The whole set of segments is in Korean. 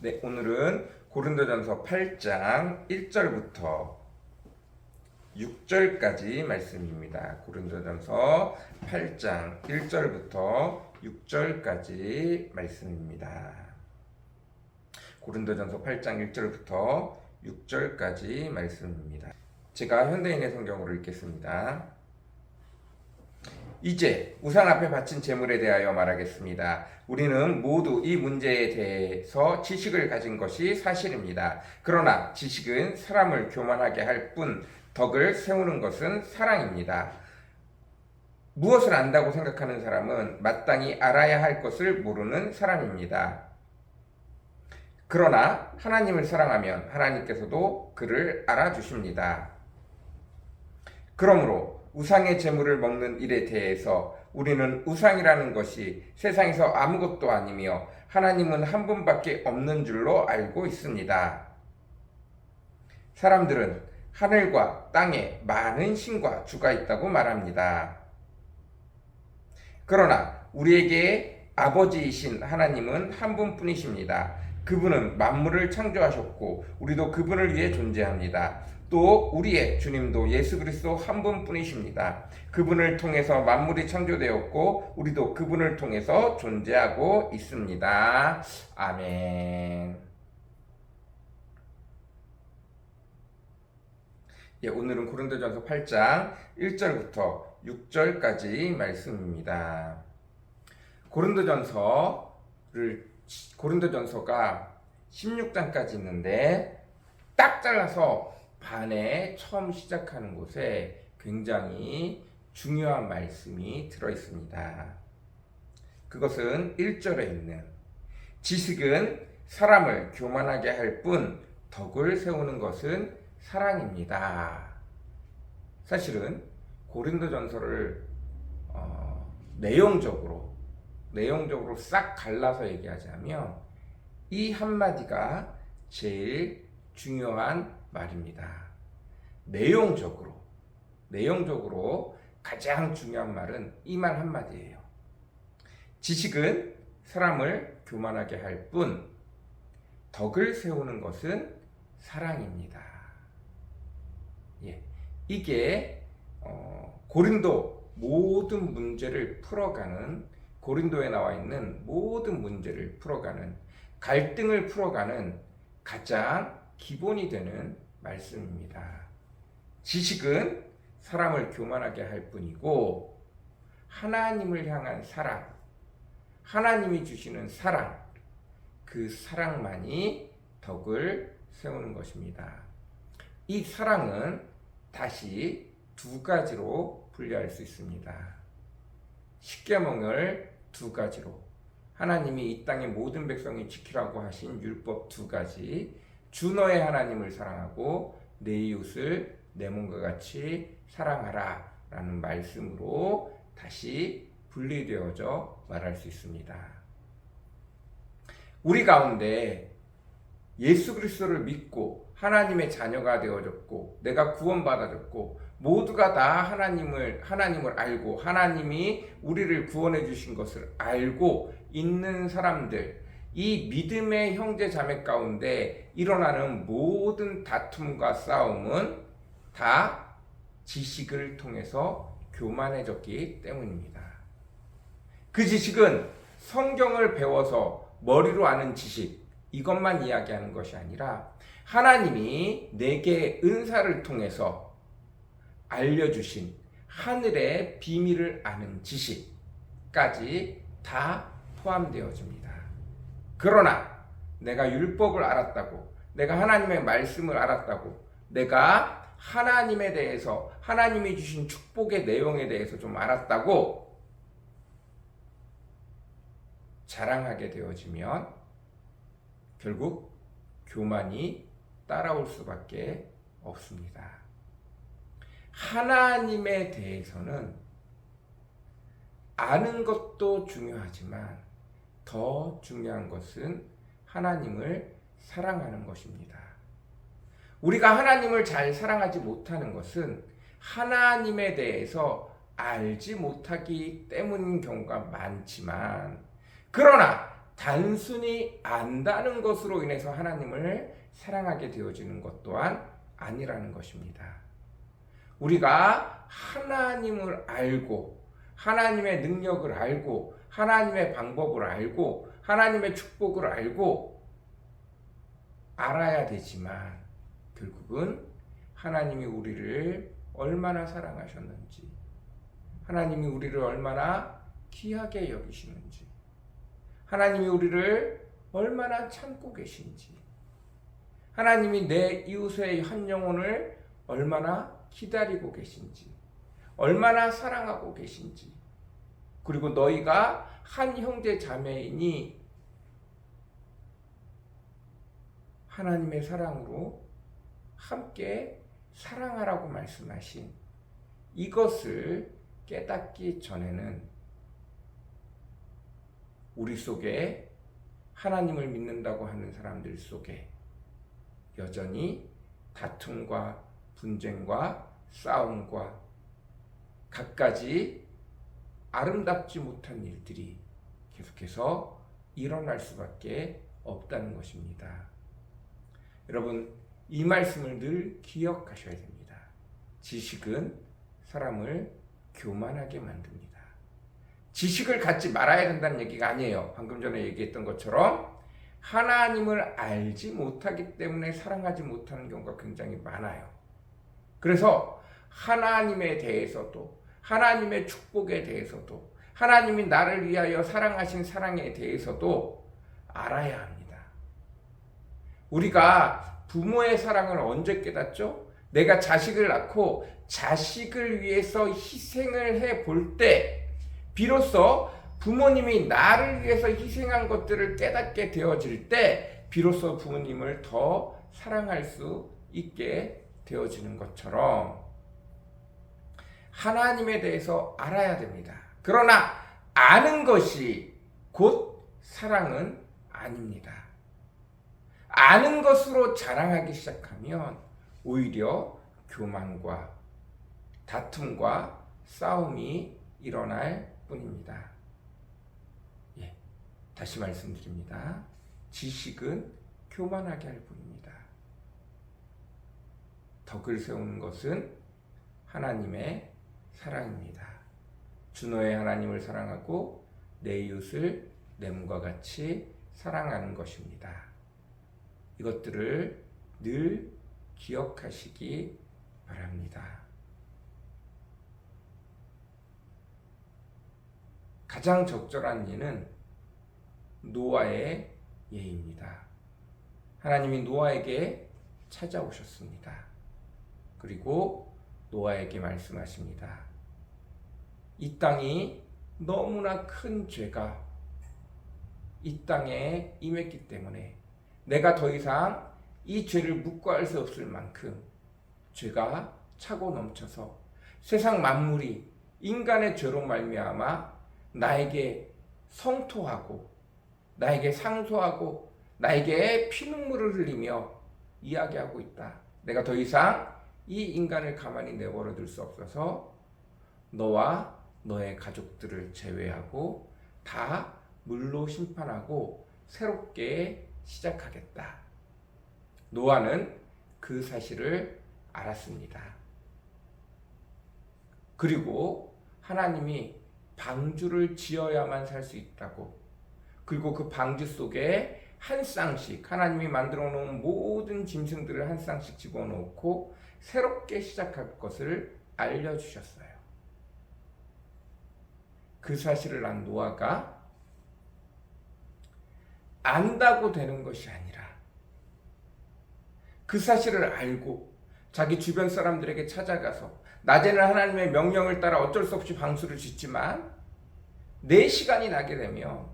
네, 오늘은 고린도전서 8장 1절부터 6절까지 말씀입니다. 고린도전서 8장 1절부터 6절까지 말씀입니다. 고린도전서 8장 1절부터 6절까지 말씀입니다. 제가 현대인의 성경으로 읽겠습니다. 이제 우상 앞에 바친 제물에 대하여 말하겠습니다. 우리는 모두 이 문제에 대해서 지식을 가진 것이 사실입니다. 그러나 지식은 사람을 교만하게 할 뿐 덕을 세우는 것은 사랑입니다. 무엇을 안다고 생각하는 사람은 마땅히 알아야 할 것을 모르는 사람입니다. 그러나 하나님을 사랑하면 하나님께서도 그를 알아주십니다. 그러므로 우상의 제물을 먹는 일에 대해서 우리는 우상이라는 것이 세상에서 아무것도 아니며 하나님은 한 분밖에 없는 줄로 알고 있습니다. 사람들은 하늘과 땅에 많은 신과 주가 있다고 말합니다. 그러나 우리에게 아버지이신 하나님은 한 분뿐이십니다. 그분은 만물을 창조하셨고 우리도 그분을 위해 존재합니다. 또 우리의 주님도 예수 그리스도 한 분뿐이십니다. 그분을 통해서 만물이 창조되었고 우리도 그분을 통해서 존재하고 있습니다. 아멘. 오늘은 고린도전서 8장 1절부터 6절까지 말씀입니다. 고린도전서가 16장까지 있는데 딱 잘라서 반에 처음 시작하는 곳에 굉장히 중요한 말씀이 들어 있습니다. 그것은 1절에 있는 지식은 사람을 교만하게 할 뿐 덕을 세우는 것은 사랑입니다. 사실은 고린도전서를 내용적으로 싹 갈라서 얘기하자면 이 한마디가 제일 중요한 말입니다. 내용적으로 가장 중요한 말은 이 말 한마디예요. 지식은 사람을 교만하게 할 뿐 덕을 세우는 것은 사랑입니다. 이게 고린도 모든 문제를 풀어가는, 고린도에 나와 있는 모든 문제를 풀어가는, 갈등을 풀어가는 가장 기본이 되는 말씀입니다. 지식은 사람을 교만하게 할 뿐이고 하나님을 향한 사랑, 하나님이 주시는 사랑, 그 사랑만이 덕을 세우는 것입니다. 이 사랑은 다시 두 가지로 분류할 수 있습니다. 십계명을 두 가지로, 하나님이 이 땅의 모든 백성이 지키라고 하신 율법 두 가지, 주 너의 하나님을 사랑하고 내 이웃을 내 몸과 같이 사랑하라 라는 말씀으로 다시 분리되어져 말할 수 있습니다. 우리 가운데 예수 그리스도를 믿고 하나님의 자녀가 되어졌고 내가 구원받아졌고 모두가 다 하나님을 알고 하나님이 우리를 구원해 주신 것을 알고 있는 사람들, 이 믿음의 형제 자매 가운데 일어나는 모든 다툼과 싸움은 다 지식을 통해서 교만해졌기 때문입니다. 그 지식은 성경을 배워서 머리로 아는 지식, 이것만 이야기하는 것이 아니라 하나님이 내게 은사를 통해서 알려주신 하늘의 비밀을 아는 지식까지 다 포함되어집니다. 그러나 내가 율법을 알았다고, 내가 하나님의 말씀을 알았다고, 내가 하나님에 대해서, 하나님이 주신 축복의 내용에 대해서 좀 알았다고 자랑하게 되어지면 결국 교만이 따라올 수밖에 없습니다. 하나님에 대해서는 아는 것도 중요하지만 더 중요한 것은 하나님을 사랑하는 것입니다. 우리가 하나님을 잘 사랑하지 못하는 것은 하나님에 대해서 알지 못하기 때문인 경우가 많지만, 그러나 단순히 안다는 것으로 인해서 하나님을 사랑하게 되어지는 것 또한 아니라는 것입니다. 우리가 하나님을 알고 하나님의 능력을 알고 하나님의 방법을 알고 하나님의 축복을 알고 알아야 되지만 결국은 하나님이 우리를 얼마나 사랑하셨는지, 하나님이 우리를 얼마나 귀하게 여기시는지, 하나님이 우리를 얼마나 참고 계신지, 하나님이 내 이웃의 한 영혼을 얼마나 기다리고 계신지, 얼마나 사랑하고 계신지, 그리고 너희가 한 형제 자매이니 하나님의 사랑으로 함께 사랑하라고 말씀하신 이것을 깨닫기 전에는 우리 속에 하나님을 믿는다고 하는 사람들 속에 여전히 다툼과 분쟁과 싸움과 갖가지 아름답지 못한 일들이 계속해서 일어날 수밖에 없다는 것입니다. 여러분, 이 말씀을 늘 기억하셔야 됩니다. 지식은 사람을 교만하게 만듭니다. 지식을 갖지 말아야 된다는 얘기가 아니에요. 방금 전에 얘기했던 것처럼 하나님을 알지 못하기 때문에 사랑하지 못하는 경우가 굉장히 많아요. 그래서 하나님에 대해서도, 하나님의 축복에 대해서도, 하나님이 나를 위하여 사랑하신 사랑에 대해서도 알아야 합니다. 우리가 부모의 사랑을 언제 깨닫죠? 내가 자식을 낳고 자식을 위해서 희생을 해 볼 때 비로소 부모님이 나를 위해서 희생한 것들을 깨닫게 되어질 때 비로소 부모님을 더 사랑할 수 있게 되어지는 것처럼 하나님에 대해서 알아야 됩니다. 그러나 아는 것이 곧 사랑은 아닙니다. 아는 것으로 자랑하기 시작하면 오히려 교만과 다툼과 싸움이 일어날 뿐입니다. 다시 말씀드립니다. 지식은 교만하게 할 뿐입니다. 덕을 세우는 것은 하나님의 사랑입니다. 주 너의 하나님을 사랑하고 내 이웃을 내 몸과 같이 사랑하는 것입니다. 이것들을 늘 기억하시기 바랍니다. 가장 적절한 예는 노아의 예입니다. 하나님이 노아에게 찾아오셨습니다. 그리고 노아에게 말씀하십니다. 이 땅이 너무나 큰 죄가 이 땅에 임했기 때문에 내가 더 이상 이 죄를 묵과할 수 없을 만큼 죄가 차고 넘쳐서 세상 만물이 인간의 죄로 말미암아 나에게 성토하고 나에게 상소하고 나에게 피눈물을 흘리며 이야기하고 있다. 내가 더 이상 이 인간을 가만히 내버려 둘 수 없어서 너와 너의 가족들을 제외하고 다 물로 심판하고 새롭게 시작하겠다. 노아는 그 사실을 알았습니다. 그리고 하나님이 방주를 지어야만 살 수 있다고, 그리고 그 방주 속에 한 쌍씩 하나님이 만들어 놓은 모든 짐승들을 한 쌍씩 집어넣고 새롭게 시작할 것을 알려주셨어요. 그 사실을 안 노아가 안다고 되는 것이 아니라 그 사실을 알고 자기 주변 사람들에게 찾아가서 낮에는 하나님의 명령을 따라 어쩔 수 없이 방수를 짓지만 내 시간이 나게 되면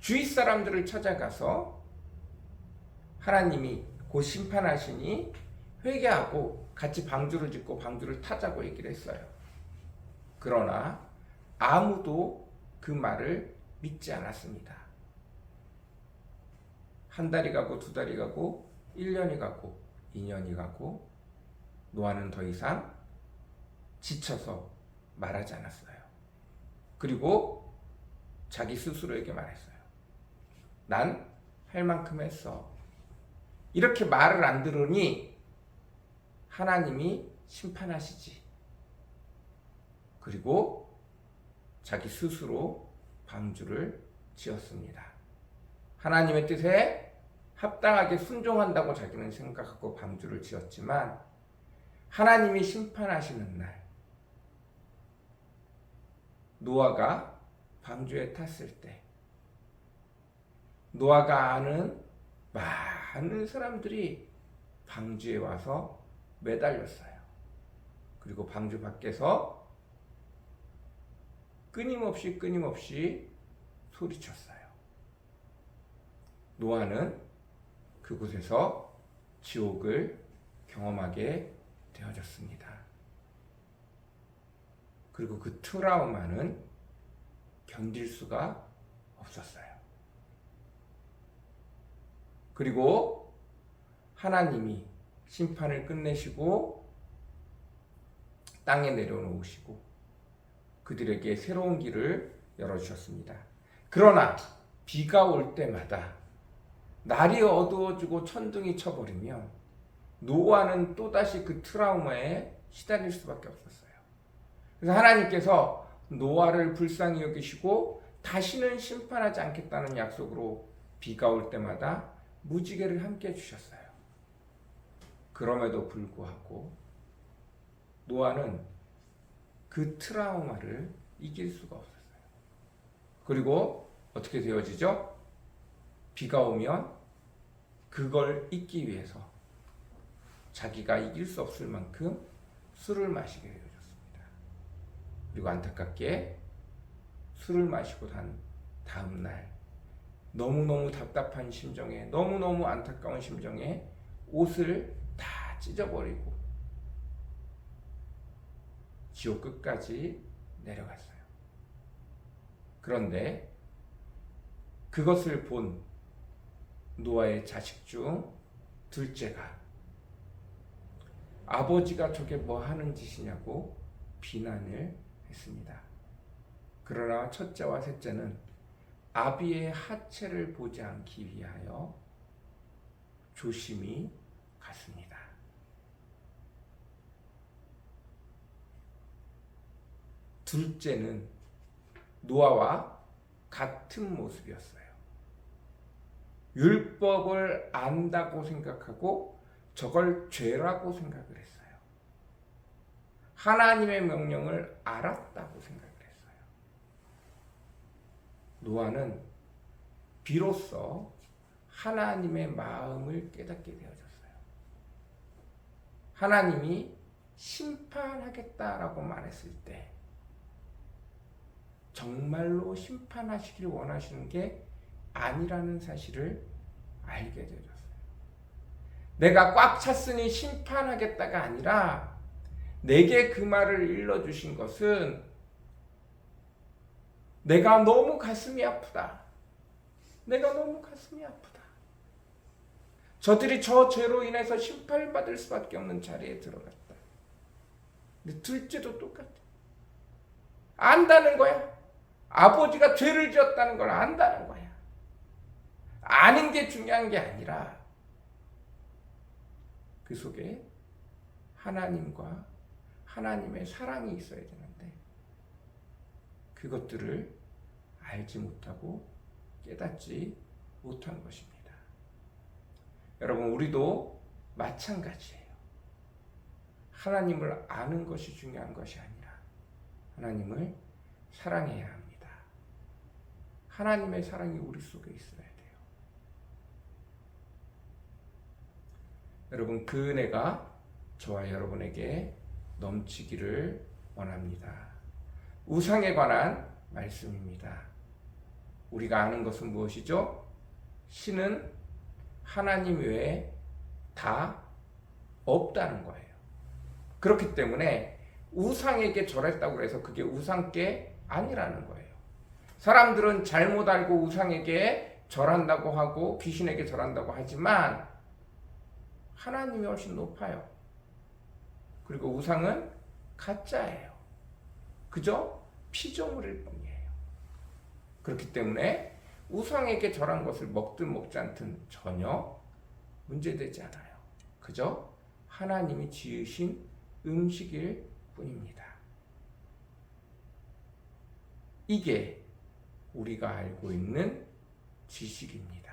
주위 사람들을 찾아가서 하나님이 곧 심판하시니 회개하고 같이 방주를 짓고 방주를 타자고 얘기를 했어요. 그러나 아무도 그 말을 믿지 않았습니다. 한 달이 가고 두 달이 가고 1년이 가고 2년이 가고 노아는 더 이상 지쳐서 말하지 않았어요. 그리고 자기 스스로에게 말했어요. 난 할 만큼 했어. 이렇게 말을 안 들으니 하나님이 심판하시지. 그리고 자기 스스로 방주를 지었습니다. 하나님의 뜻에 합당하게 순종한다고 자기는 생각하고 방주를 지었지만 하나님이 심판하시는 날 노아가 방주에 탔을 때 노아가 아는 많은 사람들이 방주에 와서 매달렸어요. 그리고 방주 밖에서 끊임없이 소리쳤어요. 노아는 그곳에서 지옥을 경험하게 되어졌습니다. 그리고 그 트라우마는 견딜 수가 없었어요. 그리고 하나님이 심판을 끝내시고 땅에 내려놓으시고 그들에게 새로운 길을 열어주셨습니다. 그러나 비가 올 때마다 날이 어두워지고 천둥이 쳐버리면 노아는 또다시 그 트라우마에 시달릴 수밖에 없었어요. 그래서 하나님께서 노아를 불쌍히 여기시고 다시는 심판하지 않겠다는 약속으로 비가 올 때마다 무지개를 함께 해주셨어요. 그럼에도 불구하고 노아는 그 트라우마를 이길 수가 없었어요. 그리고 어떻게 되어지죠? 비가 오면 그걸 잊기 위해서 자기가 이길 수 없을 만큼 술을 마시게 되어졌습니다. 그리고 안타깝게 술을 마시고 난 다음 날 너무너무 답답한 심정에 너무너무 안타까운 심정에 옷을 다 찢어버리고 지옥 끝까지 내려갔어요. 그런데 그것을 본 노아의 자식 중 둘째가 아버지가 저게 뭐 하는 짓이냐고 비난을 했습니다. 그러나 첫째와 셋째는 아비의 하체를 보지 않기 위하여 조심히 갔습니다. 둘째는 노아와 같은 모습이었어요. 율법을 안다고 생각하고 저걸 죄라고 생각을 했어요. 하나님의 명령을 알았다고 생각을 했어요. 노아는 비로소 하나님의 마음을 깨닫게 되어졌어요. 하나님이 심판하겠다라고 말했을 때 정말로 심판하시길 원하시는 게 아니라는 사실을 알게 되어졌어요. 내가 꽉 찼으니 심판하겠다가 아니라 내게 그 말을 일러주신 것은 내가 너무 가슴이 아프다. 내가 너무 가슴이 아프다. 저들이 저 죄로 인해서 심판받을 수밖에 없는 자리에 들어갔다. 근데 둘째도 똑같아. 안다는 거야. 아버지가 죄를 지었다는 걸 안다는 거야. 아는 게 중요한 게 아니라 그 속에 하나님과 하나님의 사랑이 있어야 되는데 그것들을 알지 못하고 깨닫지 못한 것입니다. 여러분, 우리도 마찬가지예요. 하나님을 아는 것이 중요한 것이 아니라 하나님을 사랑해야 합니다. 하나님의 사랑이 우리 속에 있어야 돼요. 여러분, 그 은혜가 저와 여러분에게 넘치기를 원합니다. 우상에 관한 말씀입니다. 우리가 아는 것은 무엇이죠? 신은 하나님 외에 다 없다는 거예요. 그렇기 때문에 우상에게 절했다고 해서 그게 우상께 아니라는 거예요. 사람들은 잘못 알고 우상에게 절한다고 하고 귀신에게 절한다고 하지만 하나님이 훨씬 높아요. 그리고 우상은 가짜예요. 그저 피조물일 뿐이에요. 그렇기 때문에 우상에게 절한 것을 먹든 먹지 않든 전혀 문제되지 않아요. 그저 하나님이 지으신 음식일 뿐입니다. 이게 우리가 알고 있는 지식입니다.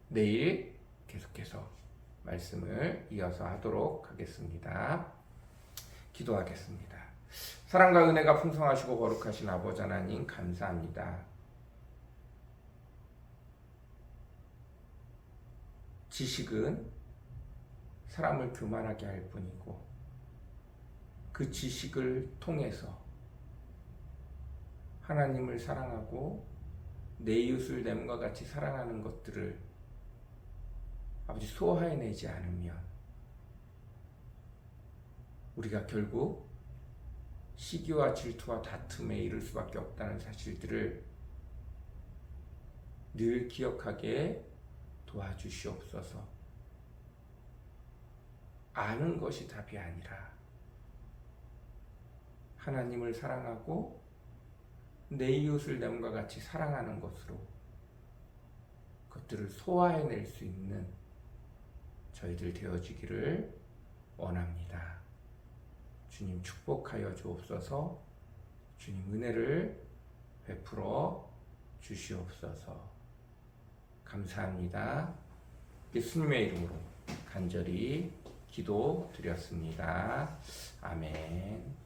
내일 계속해서 말씀을 이어서 하도록 하겠습니다. 기도하겠습니다. 사랑과 은혜가 풍성하시고 거룩하신 아버지 하나님 감사합니다. 지식은 사람을 교만하게 할 뿐이고 그 지식을 통해서 하나님을 사랑하고 내 이웃을 내 몸과 같이 사랑하는 것들을 아버지 소화해내지 않으면 우리가 결국 시기와 질투와 다툼에 이를 수밖에 없다는 사실들을 늘 기억하게 도와주시옵소서. 아는 것이 답이 아니라 하나님을 사랑하고 내 이웃을 내 몸과 같이 사랑하는 것으로 그것들을 소화해낼 수 있는 저희들 되어지기를 원합니다. 주님 축복하여 주옵소서. 주님 은혜를 베풀어 주시옵소서. 감사합니다. 예수님의 이름으로 간절히 기도드렸습니다. 아멘.